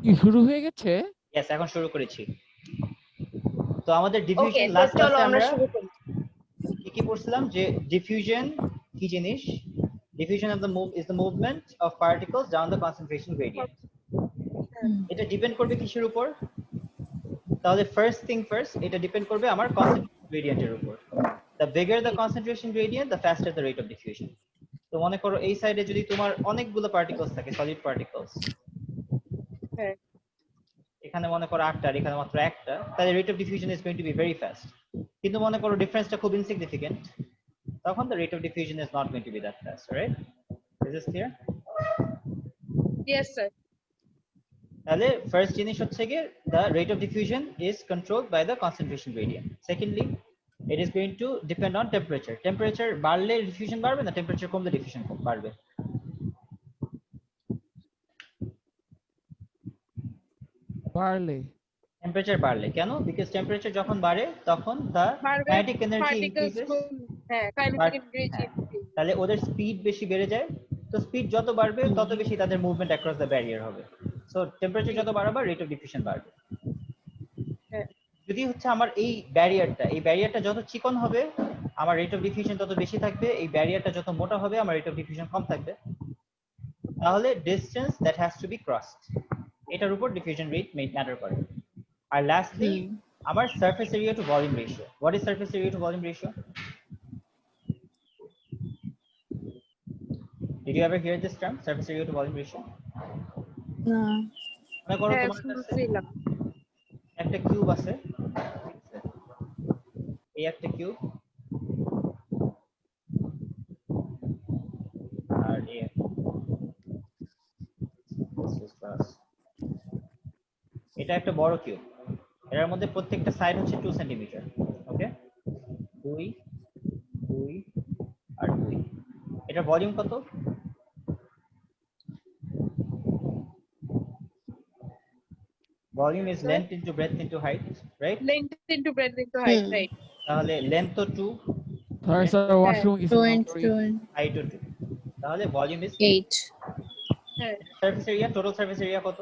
কি শুরু হয়ে গেছে? ইয়েস, এখন শুরু করেছি। তো আমাদের ওকে, ডিফিউশন তো লাস্ট চলো ক্লাসে আমরা আমরা শুরু করি। কি পড়ছিলাম যে ডিফিউশন কি জিনিস? Diffusion of the move is the movement of particles down the concentration gradient. এটা ডিপেন্ড করবে কিসের উপর? তাহলে ফার্স্ট থিং ফার্স্ট, এটা ডিপেন্ড করবে আমার কনসেন্ট্রেশন গ্রেডিয়েন্টের উপর। The bigger the concentration gradient, the ফাস্টার the rate of diffusion. তো মনে করো এই সাইডে যদি তোমার অনেকগুলো পার্টিকলস থাকে, সলিড পার্টিকলস, হ্যাঁ, এখানে মনে করো 8টা আর এখানে মাত্র একটা, তাহলে rate of diffusion is going to be very fast. কিন্তু মনে করো ডিফারেন্সটা খুব ইনসিগনিফিকেন্ট, তখন the rate of diffusion is not going to be that fast, right? Is this clear? Yes sir. তাহলে ফার্স্ট জিনিস হচ্ছে গিয়ে the rate of diffusion is controlled by the concentration gradient. Secondly, it is going to depend on temperature. Temperature বাড়লে diffusion বাড়বে না, temperature কমলে diffusion বাড়বে? বাড়লে। Temperature বাড়লে কেন? Because temperature যখন বাড়ে তখন the kinetic energy increases. হ্যাঁ, কাইনেটিক এনার্জি। তাহলে ওদের স্পিড বেশি বেড়ে যায়, তো স্পিড যত বাড়বে তত বেশি তাদের মুভমেন্ট অ্যাক্রস দ্য ব্যারিয়ার হবে। সো টেম্পারেচার যত বাড়াবে রেট অফ ডিফিউশন বাড়বে। যদি হচ্ছে আমার এই ব্যারিয়ারটা যত চিকন হবে আমার রেট অফ ডিফিউশন তত বেশি থাকবে, এই ব্যারিয়ারটা যত মোটা হবে আমার রেট অফ ডিফিউশন কম থাকবে। তাহলে distance that has to be crossed, এটার উপর ডিফিউশন রেট ম্যাটার করে। আর লাস্টলি আমার surface area to volume ratio. What is surface area to volume ratio? Did you ever hear this term, surface area to volume ratio? না। মনে করো হ্যাঁ, তোমার কাছে শুনছিলাম। একটা কিউব আছে, এই একটা কিউব আর এই এটা একটা বড় কিউব, এর মধ্যে প্রত্যেকটা সাইড হচ্ছে 2 সেন্টিমিটার। ওকে, 2 2 আর 2। এটার ভলিউম কত? Volume is length into breadth into height, right? Length into breadth into height, right? তাহলে লেন্থ তো 2, Sorry, sir, washroom is 2 not into very- 2 and height ও 2, তাহলে ভলিউম ইজ 8. হ্যাঁ, surface area, total surface area কত?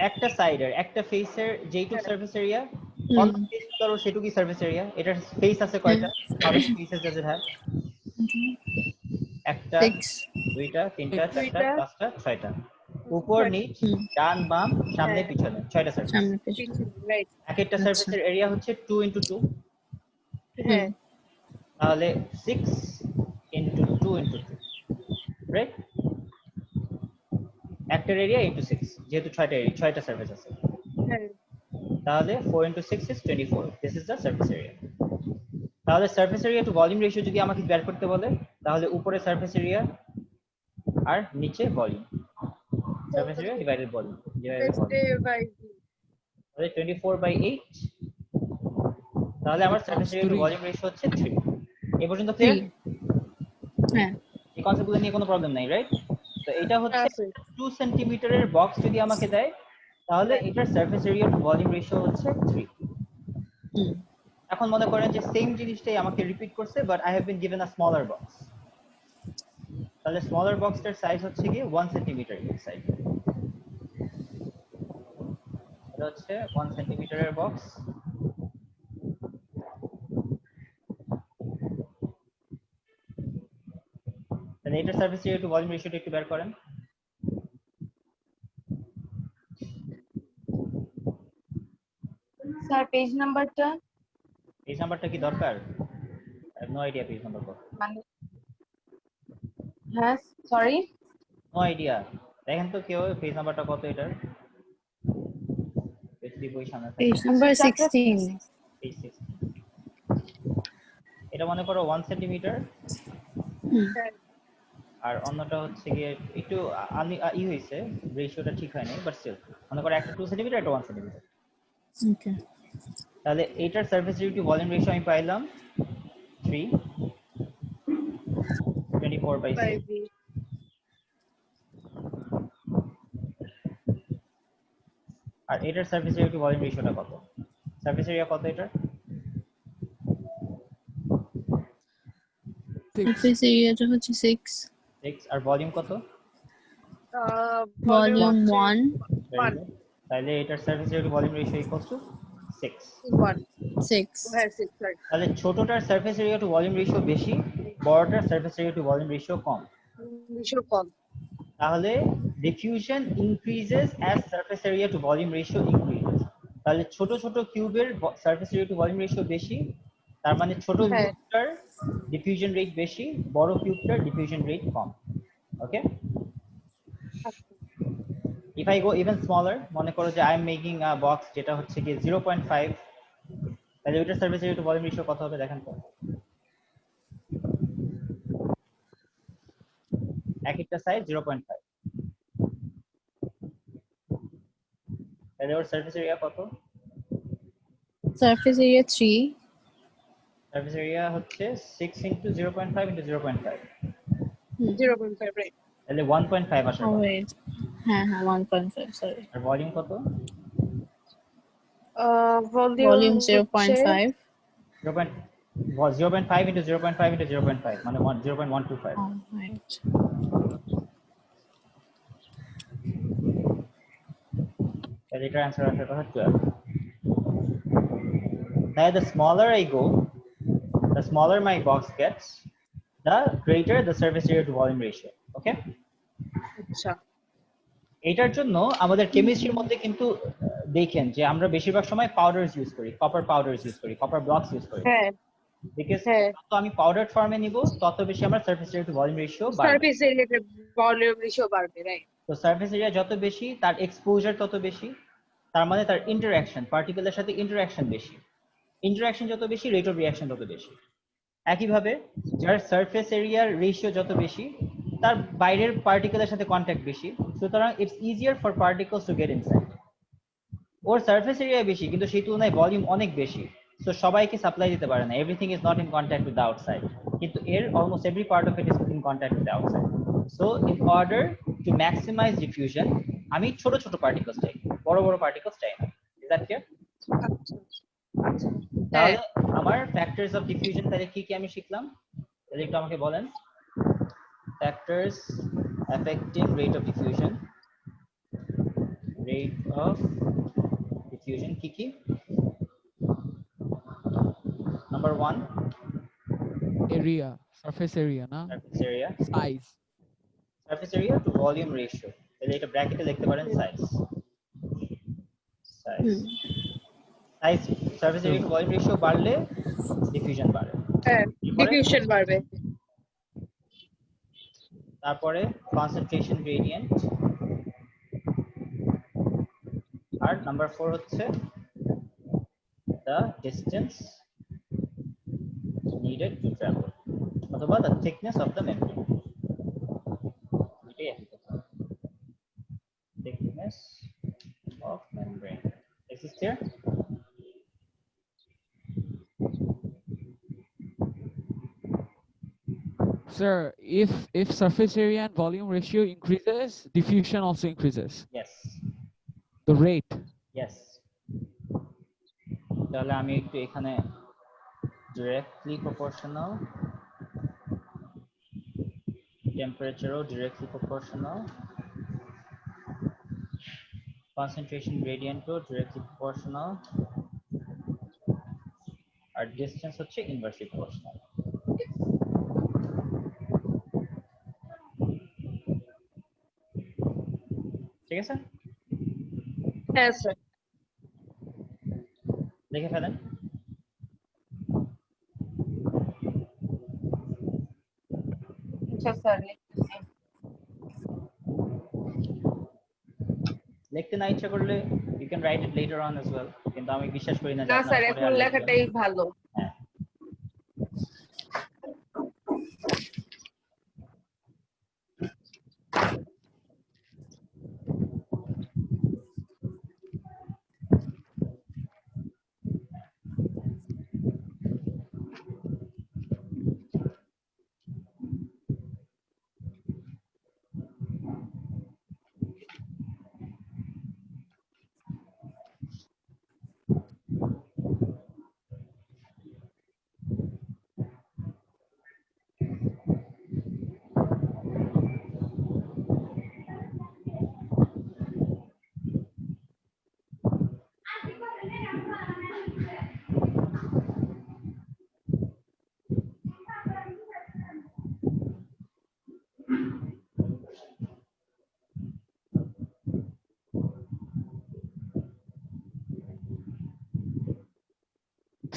একটা সাইডের একটা ফেসের যেইটুকু সারফেস এরিয়া অন্য ফেস করো সেটুকুই সারফেস এরিয়া। এটার ফেস আছে কয়টা? How many faces does it have? একটা, 6. দুইটা, তিনটা, চারটা, দুইটা, পাঁচটা, ছয়টা। উপর নিচ ডান বাম সামনে পিছনে 6টা সারফেস। সামনে পিছনে। right? এক একটা সারফেসের এরিয়া হচ্ছে 2 into 2, হ্যাঁ, তাহলে 6 into 2 into 2, রাইট? একটার এরিয়া into 6, যেহেতু 6টা সারফেস আছে, হ্যাঁ, তাহলে 4 into 6 is 24. This is the surface area. তাহলে surface area to volume ratio যদি আমাকে বের করতে বলে, তাহলে উপরে সারফেস এরিয়া আর নিচে volume, surface area divided volume, let's say by তাহলে 24/8। তাহলে আমার surface area to volume ratio হচ্ছে 3। এই পর্যন্ত ক্লিয়ার? হ্যাঁ। এই কনসেপ্টগুলো নিয়ে কোনো প্রবলেম নাই, রাইট? তো এটা হচ্ছে আছে। 2 সেন্টিমিটারের বক্স যদি আমাকে দেয়, তাহলে এটার surface area to volume ratio হচ্ছে 3। এখন মনে করেন যে সেম জিনিসটাই আমাকে রিপিট করছে, but I have been given a smaller box. তাহলে স্মলার বক্সটার সাইজ হচ্ছে কি 1 সেন্টিমিটার এর সাইজ। এটা হচ্ছে 1 সেন্টিমিটারের বক্স। তাহলে এটার সারফেস এরিয়া টু ভলিউম রেশিওটা একটু বের করেন। স্যার পেজ নাম্বারটা? পেজ নাম্বারটা কি দরকার? I have no idea page number কত। মানে হ্যাঁ, সরি, নো আইডিয়া। দেখেন তো কেউ পেজ নাম্বারটা কত এটার? পেজ দি বই সামনে থাকে। Page number 16। পেজ 16। এটা মনে করো 1 সেন্টিমিটার, আর অন্যটা হচ্ছে গিয়ে একটু ই হইছে, রেশিওটা ঠিক হয়নি, বাট স্টিল মনে করো একটা 2 সেন্টিমিটার, একটা 1 সেন্টিমিটার। ওকে। তাহলে এটার surface area to volume ratio আমি পাইলাম 3, 24/6। আর এটার সারফেস এরিয়া টু ভলিউম রেশিওটা কত? সারফেস এরিয়া কত এটার? সারফেস এরিয়াটা হচ্ছে 6। 6 আর ভলিউম কত? Volume হচ্ছে 1, Very One. good. তাহলে এটার surface area to volume ratio equals to 6। 1 6. হ্যাঁ 6 right. তাহলে ছোটটার surface area to volume ratio বেশি, বড়টার surface area to volume ratio কম। ভীষণ কম। তাহলে diffusion increases as surface area to volume ratio increases. তাহলে ছোট ছোট কিউবের surface area to volume ratio বেশি, তার মানে ছোট হ্যাঁ। কিউবটার ডিফিউশন রেট বেশি, বড় কিউবটার ডিফিউশন রেট কম। Okay, if I go even smaller, মনে করো যে I am making a box যেটা হচ্ছে কি 0.5, তাহলে ওইটার surface area to volume ratio কত হবে দেখেন তো। এক একটা সাইজ 0.5, তাহলে ওর সারফেস এরিয়া কত? Surface area 3. সারফেস এরিয়া হচ্ছে 6 into 0.5 into 0.5, 0.5 right. তাহলে 1.5 আসার Oh কথা। wait. হ্যাঁ 1.5 sorry. আর ভলিউম কত? Volume হচ্ছে 0.5. 0.5 into 0.5 into 0.5 মানে 0.125। Oh right. তাহলে এটার অ্যান্সার আসার কথা 12। তাহলে the smaller I go, the smaller my box gets, the greater the surface area to volume ratio. Okay, আচ্ছা এটার জন্য আমাদের কেমিস্ট্রির মধ্যে কিন্তু দেখেন যে আমরা বেশিরভাগ সময় পাউডারস ইউজ করি, কপার পাউডারস ইউজ করি, কপার ব্লকস ইউজ করি, হ্যাঁ বিকজ হ্যাঁ যত আমি পাউডার ফর্মে নিব তত বেশি আমার surface area to volume ratio বাড়বে। সারফেস এরিয়াটা ভলিউম রেশিও বাড়বে রাইট। তো সারফেস এরিয়া যত বেশি তার এক্সপোজার তত বেশি, তার মানে তার ইন্টারঅ্যাকশন পার্টিকেলের সাথে ইন্টারঅ্যাকশন বেশি, ইন্টারঅ্যাকশন যত বেশি রেট অফ রিঅ্যাকশন তত বেশি। একইভাবে যার সারফেস এরিয়ার রেশিও যত বেশি তার বাইরের পার্টিকেলের সাথে কন্ট্যাক্ট বেশি, সুতরাং it's easier for particles to get inside. Or surface area বেশি কিন্তু সেই তুলনায় ভলিউম অনেক বেশি, সো সবাইকে সাপ্লাই দিতে পারে না, everything is not in contact with the outside, কিন্তু এর almost every part of it is in contact with the outside. So in order to maximise diffusion আমি ছোট ছোট পার্টিকলস চাই, বড় বড় পার্টিকলস চাই না। Is that clear? আচ্ছা আচ্ছা, তাহলে আমার ফ্যাক্টরস অফ ডিফিউশন তাহলে কি কি আমি শিখলাম, তাহলে একটু আমাকে বলেন। Factors affecting rate of diffusion, rate of diffusion কি কি? নাম্বার 1 area, surface area না, surface area, size. Surface area to volume ratio, তাহলে এটা ব্র্যাকেটে লিখতে পারেন size. Size size surface area to volume ratio বাড়লে ডিফিউশন বাড়ে। হ্যাঁ ডিফিউশন বাড়বে। তারপরে কনসেন্ট্রেশন গ্রেডিয়েন্ট, আর নাম্বার 4 হচ্ছে the distance needed to travel অথবা the thickness of the membrane, এটাই একই কথা, thickness of membrane. Is this clear? Sir, if surface area and volume ratio increases, diffusion also increases. Yes, The rate. yes. তাহলে আমি একটু এখানে directly proportional, temperature directly proportional, concentration gradient directly proportional, আর distance হচ্ছে inversely proportional. ঠিক আছে, হ্যাঁ sir. লিখে ফেলেন। আচ্ছা স্যার লিখতে না ইচ্ছা করলে you can write it later on as well, কিন্তু আমি বিশ্বাস করি না যে না আপনারা স্যার পরে এখন আর লিখবেন। লেখাটাই ভালো। হ্যাঁ।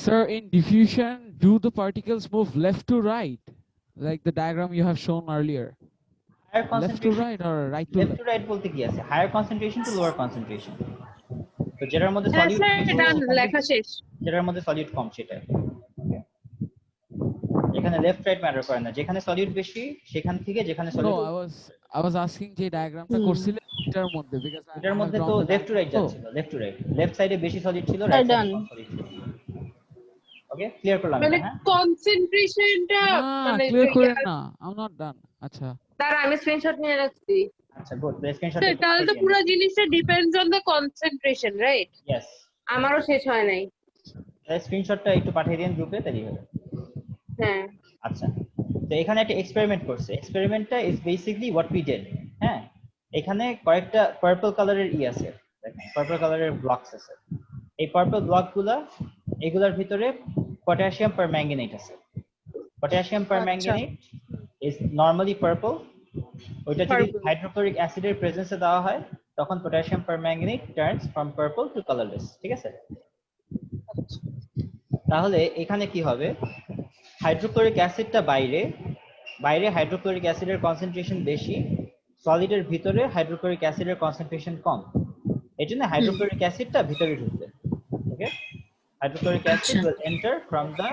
Sir, in diffusion, do the particles move left to right? Like the diagram you have shown earlier. Higher Left to concentration, right or right to left left? to right বলতে কি আছে? Higher concentration to lower concentration. তো যেটার মধ্যে হ্যাঁ solute sir বেশি, এটা সেখান লেখা থেকে- শেষ। যেটার মধ্যে solute কম সেটা। এখানে লেফট রাইট ম্যাটার করে না, যেখানে সলিউট বেশি সেখান থেকে যেখানে No, solute I was asking যে diagramটা করছিলে এটার মধ্যে because I এটার have মধ্যে drawn তো the left to diagram right তো। যাচ্ছিল, লেফট টু রাইট, লেফট সাইডে বেশি সলিড ছিল, রাইট সাইডে done. কম সলিড ছিল। ওকে, ক্লিয়ার করলাম মানে এটা, হ্যাঁ? কনসেন্ট্রেশনটা না, মানে clear করেন না। I'm not done. আচ্ছা। স্যার আমি স্ক্রিনশট নিয়ে রাখছি। আচ্ছা গুড, স্ক্রিনশট স্যার তাহলে তো পুরো জিনিসটা depends on the concentration, right? Yes, আমারও শেষ হয় নাই। স্ক্রিনশটটা একটু পাঠিয়ে দিন গ্রুপে, তাহলেই হবে। হ্যাঁ আচ্ছা, তো এখানে একটা এক্সপেরিমেন্ট করছে, এক্সপেরিমেন্টটা is basically what we did, হ্যাঁ? এখানে কয়েকটা পার্পল কালারের আছে, দেখেন পার্পল কালারের ব্লকস আছে। এই পার্পল ব্লকগুলা, এগুলার ভিতরে পটাশিয়াম পারম্যাঙ্গানেট আছে। Potassium permanganate is normally purple. ওইটা যদি Purple. হাইড্রোক্লোরিক অ্যাসিডের প্রেজেন্সে দেওয়া হয় তখন potassium permanganate turns from purple to colourless, ঠিক আছে? তাহলে এখানে কি হবে, হাইড্রোক্লোরিক অ্যাসিডটা বাইরে, বাইরে হাইড্রোক্লোরিক অ্যাসিডের কনসেন্ট্রেশন বেশি, সলিডের ভিতরে হাইড্রোক্লোরিক অ্যাসিডের কনসেন্ট্রেশন কম। এই জন্য হাইড্রোক্লোরিক অ্যাসিডটা ভিতরে ঢুকবে। Okay, hydrochloric acid will enter from the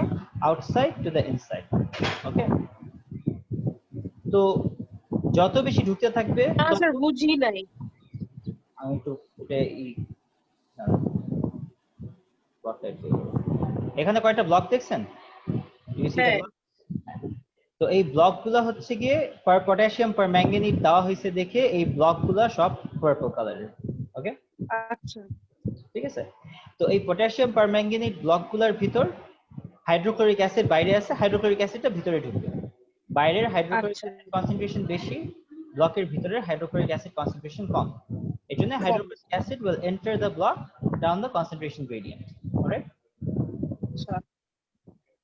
outside to the inside. Okay, তো যত বেশি ঢুকতে থাকবে, না স্যার বুঝি নাই। আমি একটু এখানে কয়টা ব্লক দেখছেন? Do you see the হ্যাঁ। block? তো এই ব্লকগুলো হচ্ছে গিয়ে পটাশিয়াম পারম্যাঙ্গানেট দেওয়া হয়েছে দেখে এই ব্লকগুলো সব পার্পল কালারের। ওকে, আচ্ছা ঠিক আছে? তো এই পটাশিয়াম পারম্যাঙ্গানেট ব্লকগুলোর ভিতর হাইড্রোক্লোরিক অ্যাসিড বাইরে আছে, হাইড্রোক্লোরিক অ্যাসিডটা ভিতরে ঢুকবে। বাইরের হাইড্রোক্লোরিক আচ্ছা। অ্যাসিড কনসেন্ট্রেশন বেশি, ব্লকের ভিতরের হাইড্রোক্লোরিক অ্যাসিড কনসেন্ট্রেশন কম। এজন্য hydrochloric acid will enter the block down the concentration gradient. Alright? আচ্ছা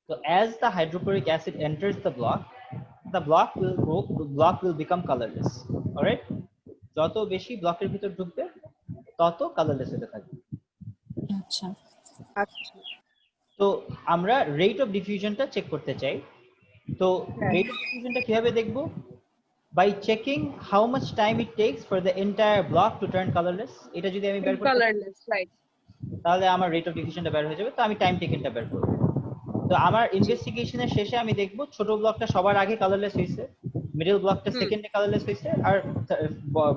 So as the hydrochloric acid enters the block will become colorless. Alright? যত বেশি ব্লকের ভিতর ঢুকবে তত কালারলেস হতে থাকবে। আচ্ছা আচ্ছা তো আমরা রেট অফ ডিফিউশনটা চেক করতে চাই। তো হ্যাঁ। রেট অফ ডিফিউশনটা কিভাবে দেখব? By checking how much time it takes for the entire block to turn colorless. এটা যদি আমি বের করতে কালারলেস, রাইট? তাহলে আমার রেট অফ ডিফিউশনটা বের হয়ে যাবে। তো আমি টাইম টেকেনটা বের করব। তো আমার ইনভেস্টিগেশনের শেষে আমি দেখব ছোট ব্লকটা সবার আগে কালারলেস হয়েছে, মিডল ব্লকটা সেকেন্ডে কালারলেস হয়েছে, আর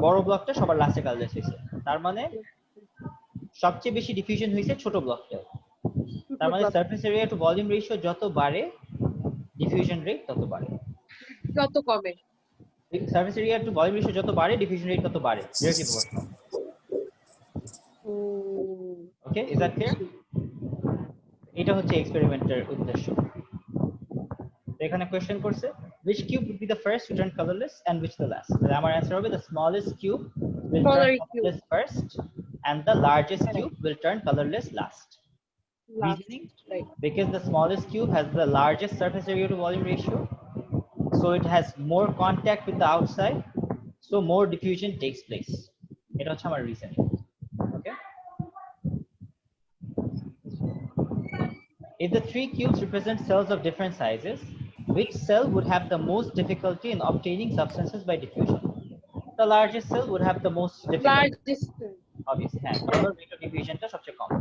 বড় ব্লকটা সবার লাস্টে কালারলেস হয়েছে। তার মানে সবচেয়ে বেশি ডিফিউশন হয়েছে ছোট ব্লকটা। তার মানে surface area to volume ratio যত বাড়ে ডিফিউশন রেট তত বাড়ে। যত কমে। Surface area to volume ratio যত বাড়ে ডিফিউশন রেট তত বাড়ে। Okay, is that clear? এটা হচ্ছে এক্সপেরিমেন্টের উদ্দেশ্য। তো এখানে কোশ্চেন করছে which cube would be the first to turn colorless and which the last? তাহলে আমার অ্যানসার হবে the smallest cube will turn Smaller cube. colorless first and the largest cube will turn colorless last. Reasoning? Right. Because the smallest cube has the largest surface area to volume ratio, so it has more contact with the outside, so more diffusion takes place. এটা হচ্ছে আমার reasoning. Okay? If the three cubes represent cells of different sizes, which cell would have the most difficulty in obtaining substances by diffusion? The largest cell would have the most difficulty. Largest. Obviously, the rate of diffusion টা সবচেয়ে কম।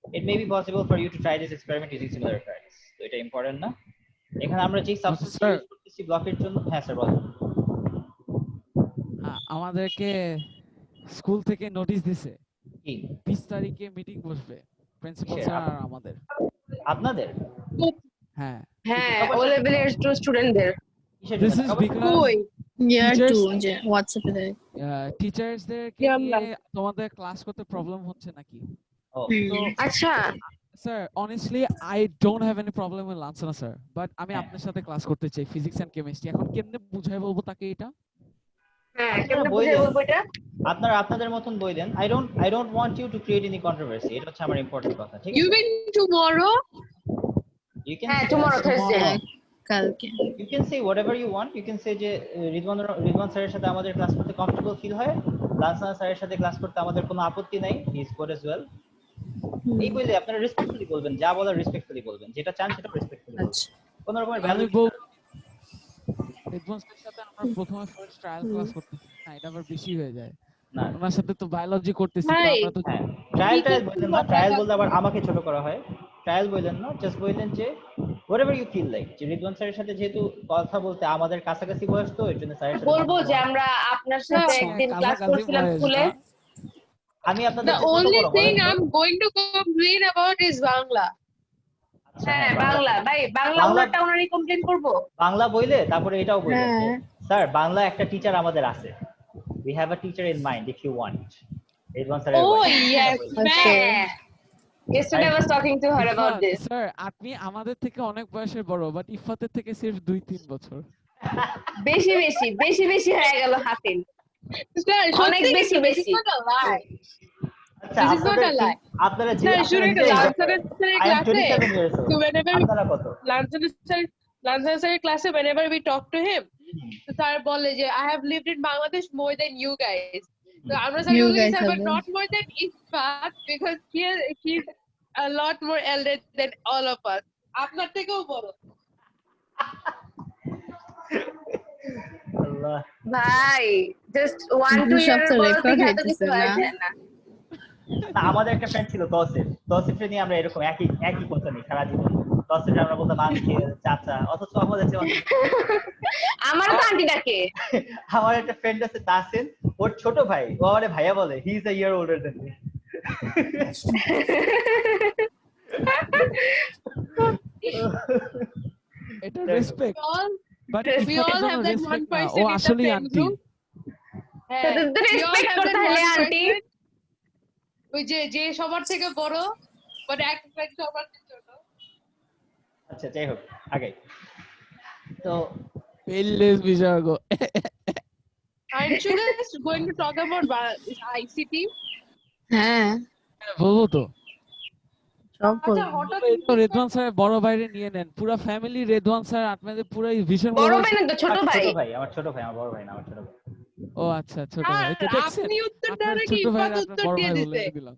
It may be possible for you to try this experiment using similar effects. So এটা important না? এখানে আমরা যে substance sir. Use করতেছি ব্লকের জন্য, হ্যাঁ স্যার বলেন। আমাদেরকে স্কুল থেকে নোটিশ দিছে কি 20 তারিখে মিটিং বসবে প্রিন্সিপাল কিসের? স্যার আর আমাদের। আপনাদের হ্যাঁ, হ্যাঁ ও লেভেলের স্টুডেন্টদের। কিসের this জন্য? is খবর? because কই? ইয়ার Teachers- 2 যে হোয়াটসঅ্যাপে দেয় টিচার্সদেরকে Yeah, নিয়ে তোমাদের ক্লাস করতে প্রবলেম হচ্ছে নাকি? ও, তো আচ্ছা sir honestly I don't have any problem with লাঞ্ছনা স্যার, বাট আমি হ্যাঁ। আপনার সাথে ক্লাস করতে চাই ফিজিক্স এন্ড কেমিস্ট্রি। এখন কেমনে বুঝাই বলবো তাকে এটা? হ্যাঁ আপনারা কেমনে বই বুঝাই দেন। বলবো এটা? আপনারা আপনাদের মতন বই দেন। I don't want you to create any controversy. এটা হচ্ছে আমার ইম্পর্টেন্ট কথা, ঠিক You আছে? mean tomorrow? You can হ্যাঁ tomorrow Thursday। হ্যাঁ, কালকে you can say whatever you want. You can say যে রিদওয়ান স্যারের সাথে আমাদের ক্লাস করতে কমফোর্টেবল ফিল হয়, লাঞ্ছনা স্যারের সাথে ক্লাস করতে আমাদের কোনো আপত্তি নাই, he is good as well. এই বলে আপনারা রেসপেক্টফুলি বলবেন, যা বলার রেসপেক্টফুলি বলবেন, যেটা চান সেটা রেসপেক্টফুলি বলবেন, আচ্ছা কোন রকমের আমি ভ্যালু রেদওয়ানের সাথে আমরা প্রথমে ফার্স্ট ট্রায়াল ক্লাস করতেছি না, এটা আবার বেশি হয়ে যায়। না। ওনার সাথে তো বায়োলজি করতেছি, তো ভাই, আমরা তো হ্যাঁ, ট্রায়াল ঠিক বললেন আছে, না, কথা ট্রায়াল কথা। বললে আবার আমাকে ছোট করা হয়। ট্রায়াল বললেন না, জাস্ট বললেন যে whatever you feel like, যে রিদওয়ান স্যারের সাথে যেহেতু কথা বলতে আমাদের কাছাকাছি বয়স, তো এর জন্য স্যারের সাথে বলবো কথা যে বলা। আমরা আপনার সাথে একদিন ক্লাস কাছাকাছি করছিলাম বয়স স্কুলে। না। আমি আপনাদের The চেয়ে কত only বড় thing বলেন তো? I'm going to complain about is Bangla. আচ্ছা, হ্যাঁ বাংলা বাংলা, ভাই বাংলা বাংলা- ওনারটা ওনারই কমপ্লেন করবো। বাংলা বইলে তারপরে এটাও বললেন যে, হ্যাঁ। স্যার বাংলা একটা টিচার আমাদের আছে, we have a teacher in mind if you want, Ridwan স্যারের Oh voice। yes, Okay. man. হ্যাঁ, yesterday I was talking to her about this. Sir আপনি আমাদের থেকে অনেক বয়সের বড়, বাট ইফাতের থেকে সির্ফ 2-3 বছর। বেশি বেশি বেশি বেশি হয়ে গেল হাসিল। Sir, অনেক সত্যি বেশি কিন্তু, this is বেশি। not a lie. আচ্ছা, This is not a lie. আপনারা যে Sir, আপনারা শুনে নিজেই লাঞ্ছনের I am ক্লাসে 27 years old, whenever আপনারা কত? Lansana sir class whenever we talk to him, so sir বলে যে I have lived in Bangladesh more than you guys. So আমরা স্যার You বলি guys sir, have but been. not more than Ifat because he's a lot more elder than all of us. আপনার থেকেও বড়। আল্লাহ, ভাই just 1-2 দুই ইয়ারের সপ্তাহ বড় record থেকে এত হইতেছে কিছু না? হয়ে যায় না। না, আমাদের একটা ফ্রেন্ড ছিল তৌসিফ নিয়ে আমরা এরকম একই কথা নেই সারা জীবন। তৌসিফ আমরা বলতাম আঙ্কেল, চাচা, অথচ আমাদের চেয়ে অনেক- আমারও তো আন্টি ডাকে। আমার একটা ফ্রেন্ড আছে তাসিন, ওর ছোট ভাই, ও আমারে ভাইয়া বলে, he is a year older than me. এটা Right. Respect, We all but we ইফাতের all জন্য have that one রেসপেক্ট না, person ও in the আসলেই friend আন্টি। group. হ্যাঁ, তো we all রেসপেক্ট have করতে that হলে one আন্টি। person, ওই যে সবার থেকে বড় but এক সবার থেকে ছোট। আচ্ছা, যাই হোক, আগে তো পেললেস বিসর্গ। Aren't you guys going to talk about ICT? হ্যাঁ বলবো তো, সব আচ্ছা, বলবো। হঠাৎ এই তো রেদওয়ান স্যার বড় বাইরে নিয়ে নেন, পুরো ফ্যামিলি রেদওয়ান স্যার আপনাদের পুরো ভীষণ বড় ভাই না তো ছোট আমার ভাই। ছোট ভাই, আমার ছোট ভাই, আমার বড় ভাই না, আমার ছোট ভাই। ও আচ্ছা, ছোট আর ভাই তো দেখছেন, আপনি উত্তর আপনার দেওয়ার আগে ছোট ভাই ইফাত আপনার উত্তর বড় দিয়ে ভাই দিতে। বলে দিলাম।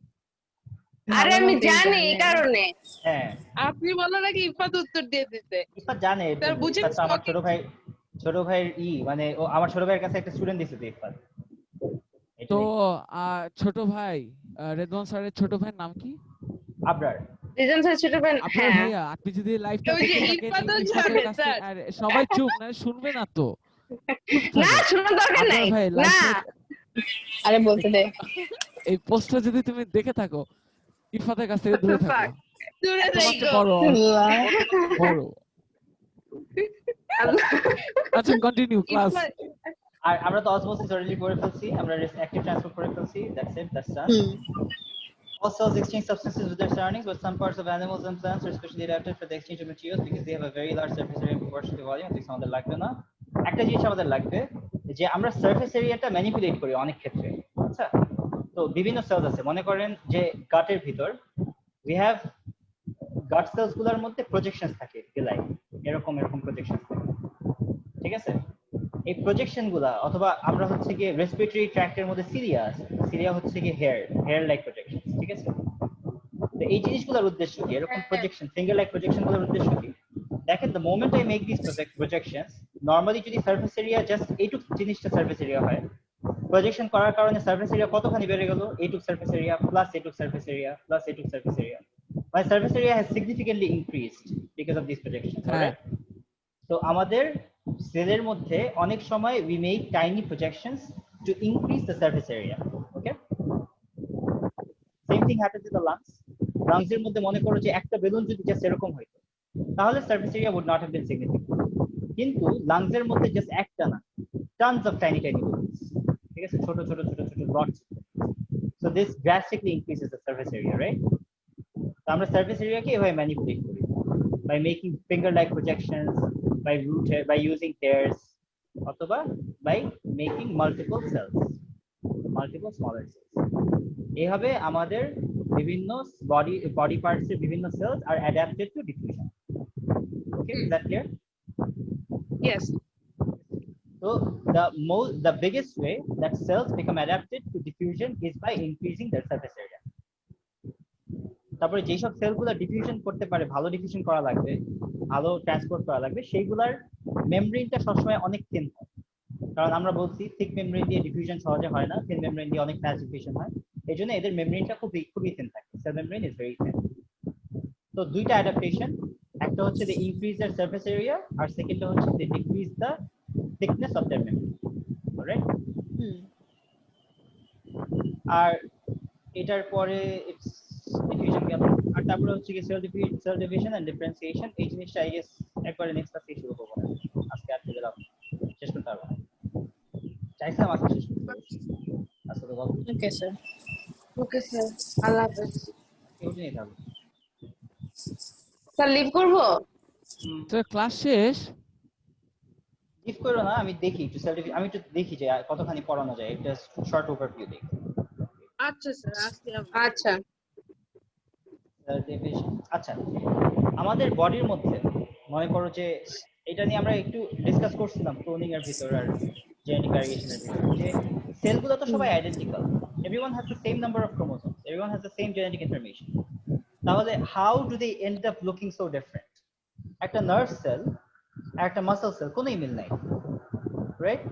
আরে আমি ভালো জানি মতোই এই কারণে। হ্যাঁ, আপনি বলার আগে ইফাত উত্তর দিয়ে দিতে। ইফাত জানে, স্যার, বুঝেন ইফাত তো আমার shocking। ছোট ভাইয়ের মানে ও আমার ছোট ভাইয়ের কাছে একটা স্টুডেন্ট দিছে তো ইফাত। তো ছোট ভাই রেদওয়ান স্যারের ছোট ভাইয়ের নাম কি? আবরার। রিজন স্যার ছোট ভাই। আপনার হ্যাঁ ভাইয়া, আপনি যদি লাইভটা ওই যে দেখে থাকেন ইফাতও ইফাতের জানে, কাছে, স্যার। আর সবাই চুপ না, শুনবে না তো, না শোনার দরকার আপনার নাই। ভাই না লাইভটা, আরে বলতে দে। এই পোস্টটা যদি তুমি দেখে থাকো, ইফাতের কাছ থেকে দূরে থাকো, দূরে তোমার চেয়ে যাইগো। বড়, আল্লাহ। বড়। আচ্ছা, কন্টিনিউ ক্লাস। ইফাত- আর আমরা তো অসমোসিস অলরেডি করে ফেলছি, আমরা অ্যাক্টিভ ট্রান্সফার করে ফেলছি, that's it, that's done. Hmm All cells exchange substances with their surroundings, but some parts of animals and plants are specially adapted for the exchange of materials because they have a very large surface area in proportion to volume. ঠিক আমাদের লাগবে না। একটা জিনিস আমাদের লাগবে যে আমরা সারফেস এরিয়াটা ম্যানিপুলেট করি অনেক ক্ষেত্রে। আচ্ছা, তো বিভিন্ন সেলস আছে, মনে করেন যে গাটের ভিতর we have গাট সেলস গুলোর মধ্যে প্রজেকশনস থাকে, গিলায় এরকম প্রজেকশনস থাকে, ঠিক আছে? এই প্রজেকশন গুলা, অথবা আমরা হচ্ছে গিয়ে রেসপিরেটরি ট্র্যাক্টের মধ্যে সিরিয়া হচ্ছে গিয়ে হেয়ার লাইক প্রজেকশন, ঠিক আছে? তো এই জিনিসগুলোর উদ্দেশ্য কি? এরকম প্রজেকশন, ফিঙ্গার লাইক প্রজেকশন গুলোর উদ্দেশ্য কি? দেখেন, the moment I make these projections, normally যদি সারফেস এরিয়া জাস্ট এইটুক জিনিসটা সারফেস এরিয়া হয়, প্রজেকশন করার কারণে সারফেস এরিয়া কতখানি বেড়ে গেল? এইটুক সারফেস এরিয়া প্লাস এইটুক সারফেস এরিয়া প্লাস এইটুক সারফেস এরিয়া, মানে surface area has significantly increased because of these projections, হ্যাঁ। alright? তো আমাদের সেলের মধ্যে অনেক সময় we make tiny projections to increase the surface area, okay? Same thing happens in the lungs এর মধ্যে মনে করো যে একটা বেলুন যদি জাস্ট এরকম হইতো, তাহলে surface area would not have been significant, কিন্তু lungs এর মধ্যে জাস্ট একটা না, tons of tiny balloons, ঠিক আছে, ছোট dots, so this drastically increases the surface area, right? তো আমরা surface area কে এভাবে ম্যানিপুলেট করি by making finger like projections, by using hairs, অথবা by making multiple smaller cells. এইভাবে আমাদের বিভিন্ন body parts এর বিভিন্ন cells are adapted to diffusion. Okay, is that clear? Yes. So the biggest way that cells become adapted to diffusion is by increasing their surface area. তারপরে যেসব সেলগুলো diffusion করতে পারে, ভালো ডিফিউশন করা লাগবে, ভালো ট্রান্সপোর্ট করা লাগবে, সেইগুলার মেমব্রেনটা সবসময় অনেক থিন হয়। কারণ আমরা বলছি থিক মেমব্রেন দিয়ে ডিফিউশন সহজে হয় না, থিন মেমব্রেন দিয়ে অনেক ফাস্ট ডিফিউশন হয়। এই জন্য এদের মেমব্রেনটা খুবই থিন থাকে। Cell membrane is very thin. তো দুইটা অ্যাডাপ্টেশন, একটা হচ্ছে they increase the surface area, আর সেকেন্ডটা হচ্ছে they decrease the thickness of their membrane. Alright? আর এটার পরে ডিফিউশন গেল, আর তারপরে হচ্ছে কি সেল ডিভিশন এন্ড ডিফারেন্সিয়েশন। এই জিনিসটা আই গেস একবারে নেক্সট ক্লাসে শুরু করব, আজকে আর দিলাম শেষ করতে পারবো না। চাইছিলাম আজকে শেষ করতে, আজকে তো গল্প ওকে স্যার। ওকে স্যার, আল্লাহ হাফেজ। কেউ নেই তাহলে। স্যার লিভ করবো? স্যার ক্লাস শেষ। লিভ করো না, আমি দেখি একটু আমি একটু দেখি যে কতখানি পড়ানো যায়, একটা শর্ট ওভারভিউ দেখি। আচ্ছা স্যার, আজকে আচ্ছা। আচ্ছা, আমাদের বডির মধ্যে মনে করো যে এটা নিয়ে আমরা একটু ডিসকাস করছিলাম ক্লোনিং এর ভিতর আর জেনেটিক ভ্যারিয়েশনের ভিতর, যে সেলগুলো তো সবাই identical, everyone has the same number of chromosomes, everyone has the same genetic information. তাহলে how do they end up looking so different? একটা নার্ভ সেল আর একটা মাসল সেল কোনোই মিল নাই, রাইট?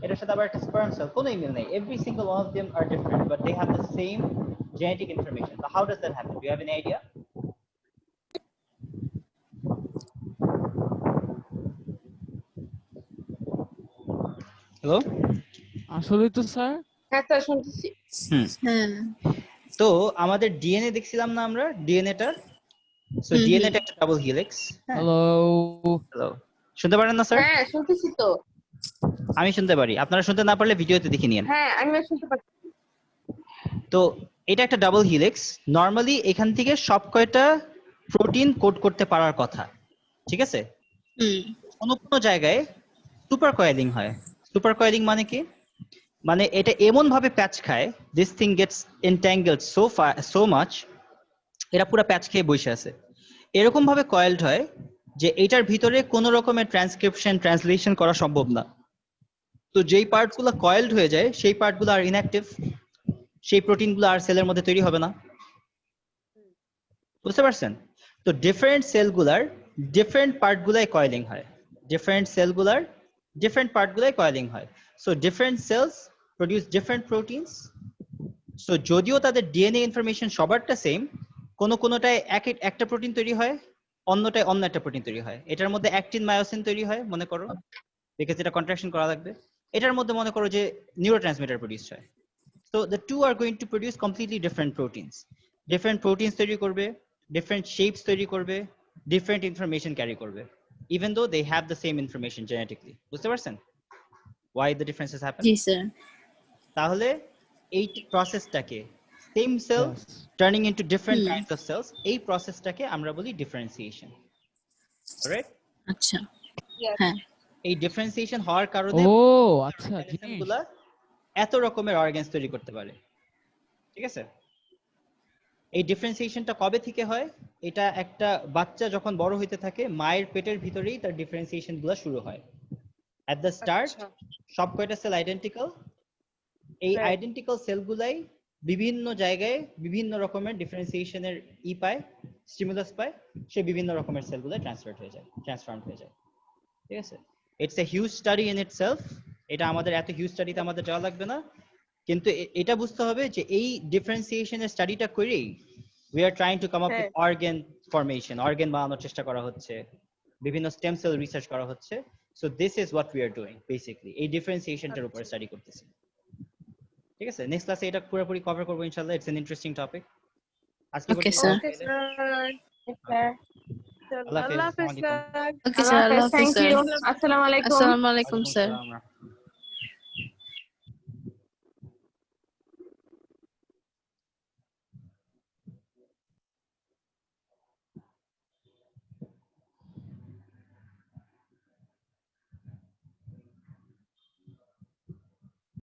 এটার সাথে আবার একটা স্পার্ম সেল কোনোই মিল নাই। Every single one of them are different, but they have the same genetic information. So how does that happen? Do you have any idea? Hello? আসলে তো স্যার হ্যাঁ স্যার শুনতেছি। হ্যাঁ তো আমাদের ডিএনএ দেখছিলাম না আমরা, ডিএনএটা? সো ডিএনএটা একটা ডাবল হেলিক্স। হ্যালো হ্যালো, শুনতে পারেন না স্যার? হ্যাঁ শুনতেছি তো। আমি শুনতে পারি, আপনারা শুনতে না পারলে ভিডিওতে দেখে নিন। হ্যাঁ আমি শুনতে পাচ্ছি। তো এটা একটা ডাবল হেলিক্স। নরমালি এখান থেকে সব কয়টা প্রোটিন কোড করতে পারার কথা, ঠিক আছে? কোনো কোনো জায়গায় সুপার কয়েলিং হয়। সুপার কয়েলিং মানে কি? মানে এটা এমন ভাবে প্যাচ খায়, this thing gets entangled so much, এরা পুরো প্যাচ খেয়ে বসে আছে। এরকম ভাবে কয়েলড হয় যে এটার ভিতরে কোনো রকমের ট্রান্সক্রিপশন ট্রান্সলেশন করা সম্ভব না। তো যেই পার্টগুলো কয়েলড হয়ে যায় সেই পার্টগুলো আর ইনঅ্যাক্টিভ, সেই প্রোটিনগুলো আর সেলের মধ্যে তৈরি হবে না। বুঝতে পারছেন? তো ডিফারেন্ট সেলগুলার ডিফারেন্ট পার্টগুলাই কয়েলিং হয়, ডিফারেন্ট সেলগুলার ডিফারেন্ট পার্টগুলাই কয়েলিং হয়। So different cells produce different proteins. So যদিও তাদের ডিএনএ ইনফরমেশন সবারটা সেম, কোনোটায় একটা প্রোটিন তৈরি হয়, অন্যটায় অন্য একটা প্রোটিন তৈরি হয়। এটার মধ্যে অ্যাক্টিন মায়োসিন তৈরি হয় মনে করো, বিকজ এটা কন্ট্রাকশন করা লাগবে। এটার মধ্যে মনে করো যে নিউরোট্রান্সমিটার প্রডিউস হয়। So the two are going to produce completely different proteins. Different proteins তৈরি করবে, different shapes তৈরি করবে, different information carry করবে, even though they have the same information genetically. বুঝতে পারছেন why the differences happen? G sir. তাহলে এই প্রসেসটাকে, same cell Yes. turning into different kinds of cells, এই প্রসেসটাকে আমরা বলি differentiation. Correct? আচ্ছা Yes. হ্যাঁ এই differentiation হওয়ার কারণে ও আচ্ছা organism জিনিস গুলা এত রকমের অর্গানস তৈরি করতে পারে, ঠিক আছে? এই ডিফারেন্সিয়েশনটা কবে থেকে হয়? এটা একটা বাচ্চা যখন বড় হইতে থাকে মায়ের পেটের ভিতরেই তার ডিফারেন্সিয়েশন গুলো শুরু হয়। এট দ্য স্টার্ট সব কয়টা সেল আইডেন্টিক্যাল, এই Right. আইডেন্টিক্যাল সেলগুলাই বিভিন্ন জায়গায় বিভিন্ন রকমের ডিফারেন্সিয়েশনের পায়, স্টিমুলাস পায়, সে বিভিন্ন রকমের সেলগুলো ট্রান্সফার্ড হয়ে যায়, ট্রান্সফর্ম হয়ে যায়, ঠিক আছে? It's a huge study in itself. এটা আমাদের এত হিউজ স্টাডিতে আমাদের যাওয়া লাগবে না, কিন্তু এটা বুঝতে হবে যে এই ডিফারেন্সিয়েশনের স্টাডিটা করেই we are trying to come up with organ formation, organ বানানোর চেষ্টা করা হচ্ছে, বিভিন্ন স্টেম সেল রিসার্চ করা হচ্ছে। So this is what we are doing basically, এই ডিফারেন্সিয়েশনটার উপর স্টাডি করতেছি, ঠিক আছে? নেক্সট ক্লাসে এটা পুরোপুরি কভার করব ইনশাআল্লাহ। It's an interesting topic. আজকে Okay, sir. Okay, sir. Sir আল্লাহ হাফেজ, Allah Hafiz, আসসালামু আলাইকুম। sir. ওকে স্যার আল্লাহ হাফেজ থ্যাংক স্যার ইউ। আসসালামু আলাইকুম। আসসালামু আলাইকুম ওয়ালাইকুম স্যার আসসালাম।